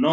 9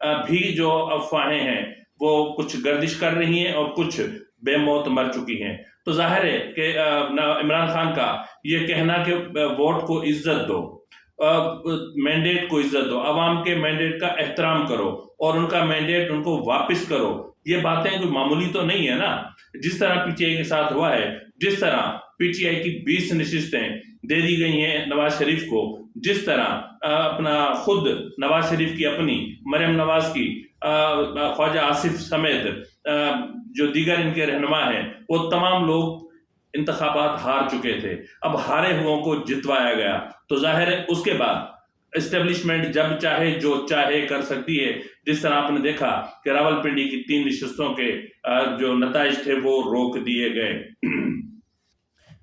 بھی جو افواہیں ہیں وہ کچھ گردش کر رہی ہیں اور کچھ بے موت مر چکی ہیں. تو ظاہر ہے کہ عمران خان کا یہ کہنا کہ ووٹ کو عزت دو، مینڈیٹ کو عزت دو، عوام کے مینڈیٹ کا احترام کرو اور ان کا مینڈیٹ ان کو واپس کرو، یہ باتیں کوئی معمولی تو نہیں ہے نا. جس طرح پی ٹی آئی کے ساتھ ہوا ہے، جس طرح پی ٹی آئی کی 20 نشستیں دے دی گئی ہیں نواز شریف کو، جس طرح اپنا خود نواز شریف کی اپنی مریم نواز کی خواجہ آصف سمیت جو دیگر ان کے رہنما ہیں وہ تمام لوگ انتخابات ہار چکے تھے. اب ہارے ہوں کو جتوایا گیا تو ظاہر ہے اس کے بعد اسٹیبلشمنٹ جب چاہے جو چاہے کر سکتی ہے. جس طرح آپ نے دیکھا کہ راولپنڈی کی 3 نشستوں کے جو نتائج تھے وہ روک دیے گئے.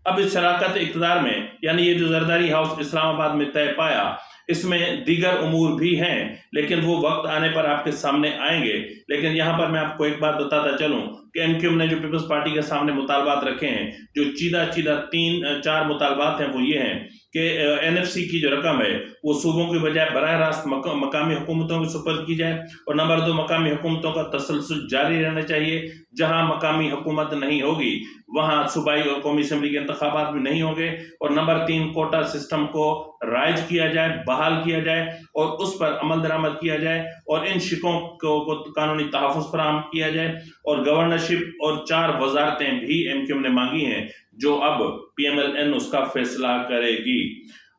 اب اس شراکت اقتدار میں یعنی یہ جو زرداری ہاؤس اسلام آباد میں طے پایا، اس میں دیگر امور بھی ہیں لیکن وہ وقت آنے پر آپ کے سامنے آئیں گے. لیکن یہاں پر میں آپ کو ایک بات بتاتا چلوں کہ ایم کیو ایم نے جو پیپلز پارٹی کے سامنے مطالبات رکھے ہیں، جو چیدہ 3-4 مطالبات ہیں وہ یہ ہیں کہ این ایف سی کی جو رقم ہے وہ صوبوں کی بجائے براہ راست مقامی حکومتوں کو سپرد کی جائے، اور نمبر 2 مقامی حکومتوں کا تسلسل جاری رہنا چاہیے. جہاں مقامی حکومت نہیں ہوگی وہاں صوبائی اور قومی اسمبلی کے انتخابات بھی نہیں ہوں گے. اور نمبر 3 کوٹا سسٹم کو رائج کیا جائے، بحال کیا جائے اور اس پر عمل درآمد کیا جائے اور ان شکوں کو قانونی تحفظ فراہم کیا جائے. اور گورنرشپ اور 4 وزارتیں بھی ایم کیو ایم نے مانگی ہیں جو اب پی ایم ایل این اس کا فیصلہ کرے گی.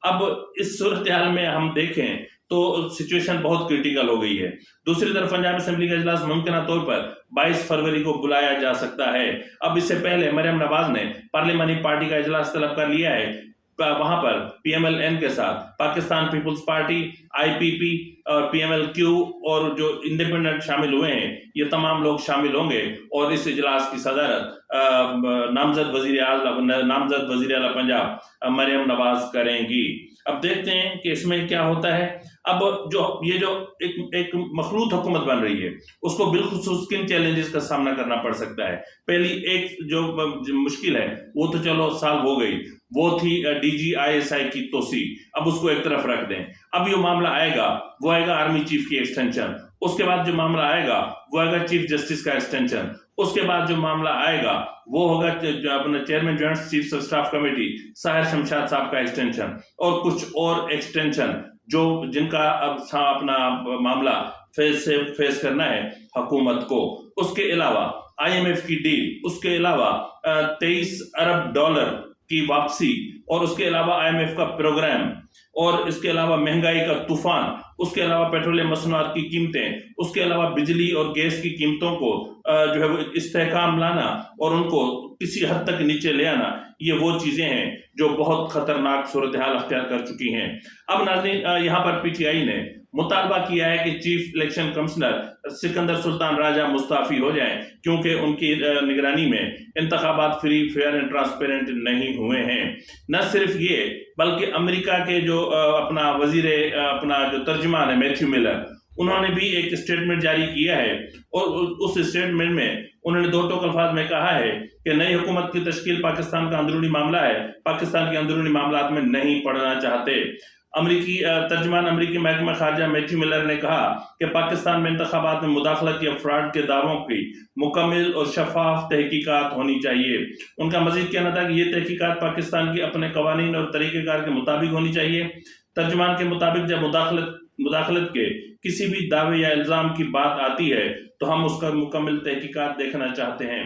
اب اس صورتحال میں ہم دیکھیں تو سچویشن بہت کریٹیکل ہو گئی ہے. دوسری طرف پنجاب اسمبلی کا اجلاس ممکنہ طور پر 22 فروری کو بلایا جا سکتا ہے. اب اس سے پہلے مریم نواز نے پارلیمانی پارٹی کا اجلاس طلب کر لیا ہے. وہاں پر پی ایم ایل این کے ساتھ پاکستان پیپلز پارٹی، آئی پی پی اور پی ایم ایل کیو اور جو انڈیپینڈنٹ شامل ہوئے ہیں یہ تمام لوگ شامل ہوں گے اور اس اجلاس کی صدارت نامزد وزیر اعلیٰ پنجاب مریم نواز کریں گی. اب دیکھتے ہیں کہ اس میں کیا ہوتا ہے. اب یہ جو ایک مخلوط حکومت بن رہی ہے اس کو بالخصوص کن چیلنجز کا سامنا کرنا پڑ سکتا ہے. پہلی ایک جو مشکل ہے وہ تو چلو سال ہو گئی، وہ تھی D G I S I کی توسیع. اب اس کو ایک طرف رکھ دیں. اب یہ معاملہ آئے گا وہ آئے گا آرمی چیف کی ایکسٹینشن. اس کے بعد جو معاملہ آئے گا وہ آئے گا چیف جسٹس کا ایکسٹینشن. اس کے بعد جو معاملہ آئے گا وہ ہوگا اپنا chairman joint chief of staff committee Sahir Shamshad صاحب کا ایکسٹینشن اور کچھ اور ایکسٹینشن جن کا اب اپنا معاملہ فیس کرنا ہے حکومت کو. اس کے علاوہ آئی ایم ایف کی ڈیل، اس کے علاوہ 23 ارب ڈالر کی واپسی اور اس کے علاوہ آئی ایم ایف کا پروگرام اور اس کے علاوہ مہنگائی کا طوفان، اس کے علاوہ پیٹرولیم مصنوعات کی قیمتیں، اس کے علاوہ بجلی اور گیس کی قیمتوں کو جو ہے وہ استحکام لانا اور ان کو کسی حد تک نیچے لے آنا، یہ وہ چیزیں ہیں جو بہت خطرناک صورتحال اختیار کر چکی ہیں. اب ناظرین یہاں پر پی ٹی آئی نے مطالبہ کیا ہے کہ چیف الیکشن کمشنر سکندر سلطان راجہ مستعفی ہو جائیں کیونکہ ان کی نگرانی میں انتخابات فری، فیئر اینڈ ٹرانسپیرنٹ نہیں ہوئے ہیں. نہ صرف یہ بلکہ امریکہ کے جو اپنا وزیر اپنا جو ترجمان ہے میتھیو ملر، انہوں نے بھی ایک اسٹیٹمنٹ جاری کیا ہے اور اس اسٹیٹمنٹ میں انہوں نے 2 ٹوک الفاظ میں کہا ہے کہ نئی حکومت کی تشکیل پاکستان کا اندرونی معاملہ ہے، پاکستان کے اندرونی معاملات میں نہیں پڑنا چاہتے. ترجمان امریکی محکمہ خارجہ میتھیو ملر نے کہا کہ پاکستان میں انتخابات میں مداخلت یا فراڈ کے دعووں کی مکمل اور شفاف تحقیقات ہونی چاہیے. ان کا مزید کہنا تھا کہ یہ تحقیقات پاکستان کے اپنے قوانین اور طریقہ کار کے مطابق ہونی چاہیے. ترجمان کے مطابق جب مداخلت کے کسی بھی دعوے یا الزام کی بات آتی ہے تو ہم اس کا مکمل تحقیقات دیکھنا چاہتے ہیں.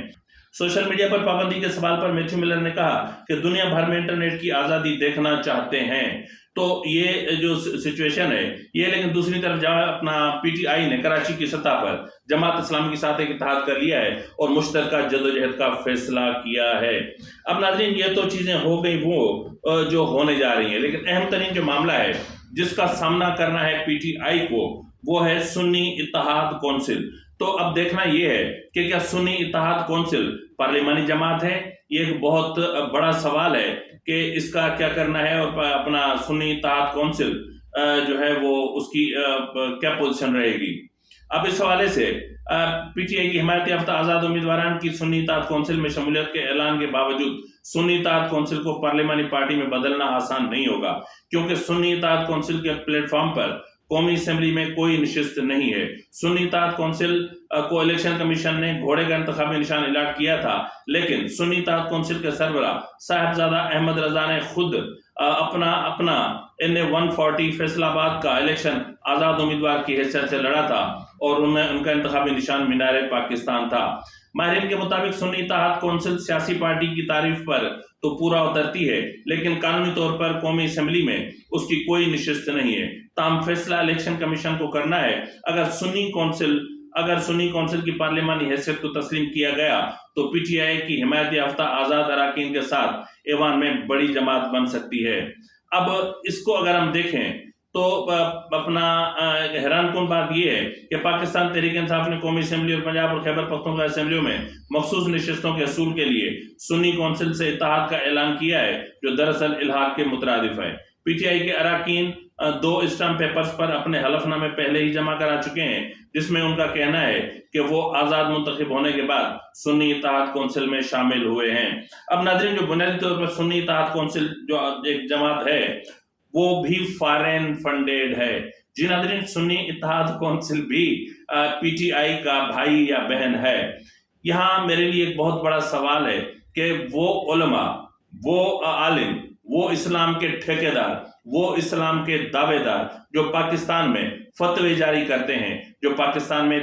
سوشل میڈیا پر پابندی کے سوال پر میتھیو ملر نے کہا کہ دنیا بھر میں انٹرنیٹ کی آزادی دیکھنا چاہتے ہیں. تو یہ جو سچویشن ہے یہ، لیکن دوسری طرف جہاں اپنا پی ٹی آئی نے کراچی کی سطح پر جماعت اسلامی کے ساتھ ایک اتحاد کر لیا ہے اور مشترکہ جدوجہد کا فیصلہ کیا ہے. اب ناظرین یہ تو چیزیں ہو گئی وہ جو ہونے جا رہی ہیں، لیکن اہم ترین جو معاملہ ہے جس کا سامنا کرنا ہے پی ٹی آئی کو وہ ہے سنی اتحاد کونسل. تو اب دیکھنا یہ ہے کہ کیا سنی اتحاد کونسل پارلیمانی جماعت ہے؟ یہ ایک بہت بڑا سوال ہے کہ اس کا کیا کرنا ہے اور اپنا سنی اتحاد کونسل جو ہے وہ اس کی کیا پوزیشن رہے گی. اب اس حوالے سے پی ٹی آئی کی حمایت یافتہ آزاد امیدواران کی سنی اتحاد کونسل میں شمولیت کے اعلان کے باوجود سنی اتحاد کونسل کو پارلیمانی پارٹی میں بدلنا آسان نہیں ہوگا، کیونکہ سنی اتحاد کونسل کے پلیٹ فارم پر قومی اسمبلی میں کوئی نشست نہیں ہے۔ سنی اتحاد کونسل کو الیکشن کمیشن نے گھوڑے کا انتخابی نشان الاٹ کیا تھا، لیکن سنی اتحاد کونسل کے سربراہ صاحبزادہ احمد رضا نے خود اپنا NA-140 فیصل آباد کا الیکشن آزاد امیدوار کی حیثیت سے لڑا تھا اور ان کا انتخابی نشان مینار پاکستان تھا۔ ماہرین کے مطابق سنی اتحاد کونسل سیاسی پارٹی کی تعریف پر تو پورا اترتی ہے، لیکن قانونی طور پر قومی اسمبلی میں اس کی کوئی نشست نہیں ہے۔ تاہم فیصلہ الیکشن کمیشن کو کرنا ہے۔ اگر سنی کونسل کی پارلیمانی حیثیت کو تسلیم کیا گیا تو پی ٹی آئی کی حمایت یافتہ آزاد اراکین کے ساتھ ایوان میں بڑی جماعت بن سکتی ہے۔ اب اس کو اگر ہم دیکھیں تو اپنا حیران کن بات یہ ہے کہ پاکستان تحریک انصاف نے قومی اسمبلی اور پنجاب اور خیبر پختونخوا اسمبلیوں میں مخصوص نشستوں کے حصول کے لیے سنی کونسل سے اتحاد کا اعلان کیا ہے، جو دراصل الحاق کے مترادف ہے۔ پی ٹی آئی کے اراکین 2 اسٹمپ پیپرز پر اپنے حلف نامے پہلے ہی جمع کرا چکے ہیں، جس میں ان کا کہنا ہے کہ وہ آزاد منتخب ہونے کے بعد سنی اتحاد کونسل میں شامل ہوئے ہیں۔ اب ناظرین، جو بنیادی طور پر سنی اتحاد کونسل جو ایک جماعت ہے وہ بھی فارن فنڈیڈ ہے۔ جی ناظرین، سنی اتحاد کونسل بھی پی ٹی آئی کا بھائی یا بہن ہے۔ یہاں میرے لیے ایک بہت بڑا سوال ہے کہ وہ علماء، وہ عالم، وہ اسلام کے ٹھیکیدار، وہ اسلام کے دعوے دار جو پاکستان میں فتوے جاری کرتے ہیں، جو پاکستان میں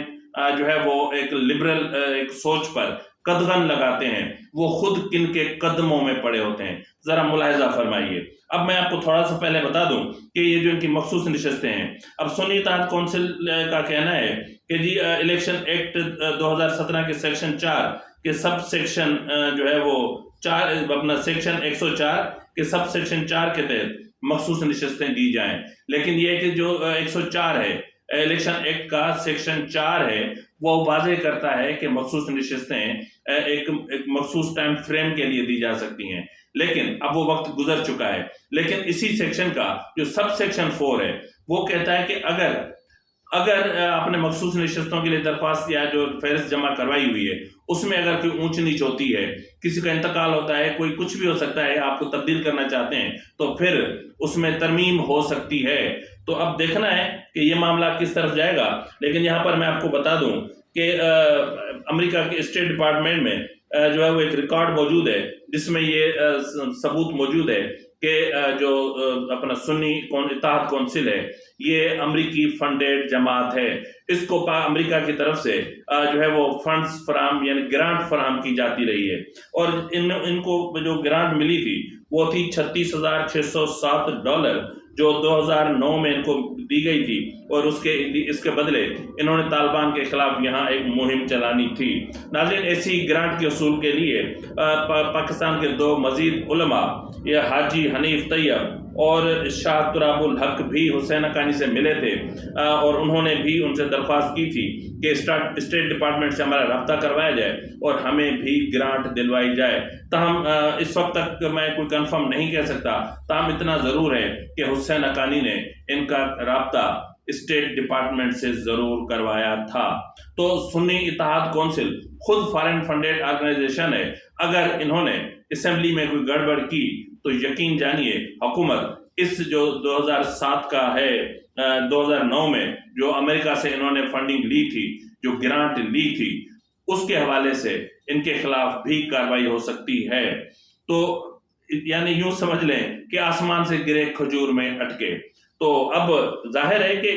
جو ہے وہ ایک لبرل ایک سوچ پر قدغن لگاتے ہیں، وہ خود کن کے قدموں میں پڑے ہوتے ہیں، ذرا ملاحظہ فرمائیے۔ اب میں آپ کو تھوڑا سا پہلے بتا دوں کہ یہ جو ان کی مخصوص نشستیں ہیں، اب سنی اتحاد کونسل کا کہنا ہے کہ جی الیکشن ایکٹ 2017 کے سیکشن 4 کے سب سیکشن جو ہے وہ اپنا سیکشن 104 کے سب سیکشن 4 کے تحت مخصوص نشستیں دی جائیں، لیکن یہ کہ جو 104 ہے الیکشن ایکٹ کا سیکشن 4 ہے، وہ واضح کرتا ہے کہ مخصوص نشستیں ایک مخصوص ٹائم فریم کے لیے دی جا سکتی ہیں، لیکن اب وہ وقت گزر چکا ہے۔ لیکن اسی سیکشن کا جو سب سیکشن 4 ہے وہ کہتا ہے کہ اگر آپ نے مخصوص نشستوں کے لیے درخواست یا جو فہرست جمع کروائی ہوئی ہے اس میں اگر کوئی اونچ نیچ ہوتی ہے، کسی کا انتقال ہوتا ہے، کوئی کچھ بھی ہو سکتا ہے، آپ کو تبدیل کرنا چاہتے ہیں تو پھر اس میں ترمیم ہو سکتی ہے۔ تو اب دیکھنا ہے کہ یہ معاملہ کس طرف جائے گا، لیکن یہاں پر میں آپ کو بتا دوں کہ امریکہ کے اسٹیٹ ڈپارٹمنٹ میں جو ہے وہ ایک ریکارڈ موجود ہے جس میں یہ ثبوت موجود ہے کہ جو اپنا سنی اتحاد کونسل ہے یہ امریکی فنڈیڈ جماعت ہے۔ اس کو امریکہ کی طرف سے جو ہے وہ فنڈز فراہم یعنی گرانٹ فراہم کی جاتی رہی ہے، اور ان کو جو گرانٹ ملی تھی وہ تھی $36,607 جو 2009 میں ان کو دی گئی تھی، اور اس کے بدلے انہوں نے طالبان کے خلاف یہاں ایک مہم چلانی تھی۔ ناظرین، ایسی گرانٹ کے حصول کے لیے پاکستان کے 2 مزید علماء یہ حاجی حنیف طیب اور شاہ تراب الحق بھی حسین حقانی سے ملے تھے، اور انہوں نے بھی ان سے درخواست کی تھی کہ اسٹیٹ ڈپارٹمنٹ سے ہمارا رابطہ کروایا جائے اور ہمیں بھی گرانٹ دلوائی جائے۔ تاہم اس وقت تک میں کوئی کنفرم نہیں کہہ سکتا، تاہم اتنا ضرور ہے کہ حسین حقانی نے ان کا رابطہ اسٹیٹ ڈپارٹمنٹ سے ضرور کروایا تھا۔ تو سنی اتحاد کونسل خود فارن فنڈیڈ آرگنائزیشن ہے۔ اگر انہوں نے اسمبلی میں کوئی گڑبڑ کی تو یقین جانیے حکومت اس جو 2007 کا ہے 2009 میں جو امریکہ سے انہوں نے فنڈنگ لی تھی، جو گرانٹ لی تھی، اس کے حوالے سے ان کے خلاف بھی کارروائی ہو سکتی ہے۔ تو یعنی یوں سمجھ لیں کہ آسمان سے گرے کھجور میں اٹکے۔ تو اب ظاہر ہے کہ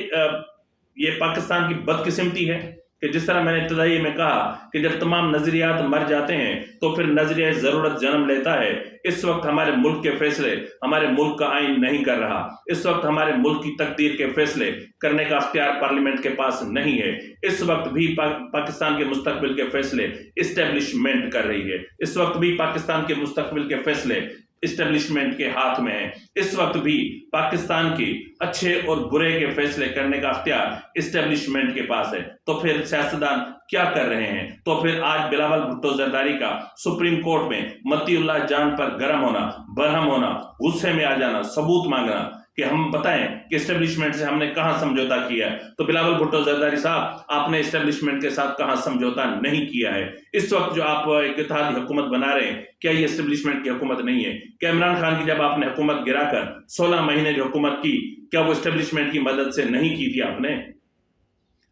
یہ پاکستان کی بدقسمتی ہے کہ جس طرح میں نے ابتدائی میں کہا کہ جب تمام نظریات مر جاتے ہیں تو پھر نظریہ ضرورت جنم لیتا ہے۔ اس وقت ہمارے ملک کے فیصلے ہمارے ملک کا آئین نہیں کر رہا، اس وقت ہمارے ملک کی تقدیر کے فیصلے کرنے کا اختیار پارلیمنٹ کے پاس نہیں ہے۔ اس وقت بھی پاکستان کے مستقبل کے فیصلے اسٹیبلشمنٹ کر رہی ہے، اس وقت بھی پاکستان کے مستقبل کے فیصلے اسٹیبلشمنٹ کے ہاتھ میں ہیں، اس وقت بھی پاکستان کی اچھے اور برے کے فیصلے کرنے کا اختیار اسٹیبلشمنٹ کے پاس ہے۔ تو پھر سیاستدان کیا کر رہے ہیں؟ تو پھر آج بلاول بھٹو زرداری کا سپریم کورٹ میں متی اللہ جان پر گرم ہونا، برہم ہونا، غصے میں آ جانا، ثبوت مانگنا، کہ ہم بتائیں کہ اسٹیبلشمنٹ سے ہم نے کہاں سمجھوتا کیا ہے. تو بلاول بھٹو زرداری صاحب آپ نے اسٹیبلشمنٹ کے ساتھ کہاں سمجھوتا نہیں کیا ہے. اس وقت جو آپ ایک اتحادی حکومت بنا رہے ہیں کیا یہ اسٹیبلشمنٹ کی حکومت نہیں ہے؟ کیا عمران خان کی جب آپ نے حکومت گرا کر 16 مہینے جو حکومت کی کیا وہ اسٹیبلشمنٹ کی مدد سے نہیں کی تھی آپ نے؟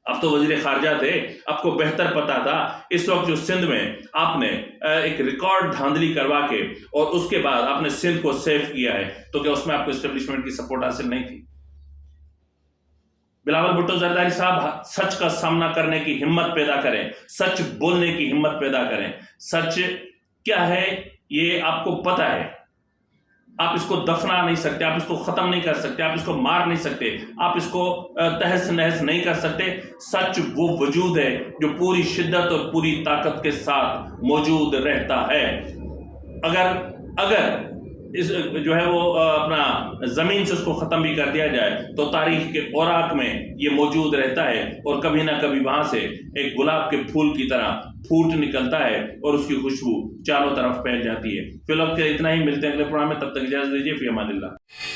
اب تو وزیر خارجہ تھے, آپ کو بہتر پتا تھا. اس وقت جو سندھ میں آپ نے ایک ریکارڈ دھاندلی کروا کے اور اس کے بعد آپ نے سندھ کو سیف کیا ہے, تو کیا اس میں آپ کو اسٹیبلشمنٹ کی سپورٹ حاصل نہیں تھی؟ بلاول بھٹو زرداری صاحب سچ کا سامنا کرنے کی ہمت پیدا کریں, سچ بولنے کی ہمت پیدا کریں. سچ کیا ہے یہ آپ کو پتا ہے, آپ اس کو دفنا نہیں سکتے, آپ اس کو ختم نہیں کر سکتے, آپ اس کو مار نہیں سکتے, آپ اس کو تہس نہس نہیں کر سکتے. سچ وہ وجود ہے جو پوری شدت اور پوری طاقت کے ساتھ موجود رہتا ہے. اگر اس جو ہے وہ اپنا زمین سے اس کو ختم بھی کر دیا جائے تو تاریخ کے اوراق میں یہ موجود رہتا ہے, اور کبھی نہ کبھی وہاں سے ایک گلاب کے پھول کی طرح پھوٹ نکلتا ہے اور اس کی خوشبو چاروں طرف پھیل جاتی ہے. فی الوقت اتنا ہی, ملتے ہیں اگلے پروگرام میں, تب تک اجازت دیجیے. فی امان اللہ.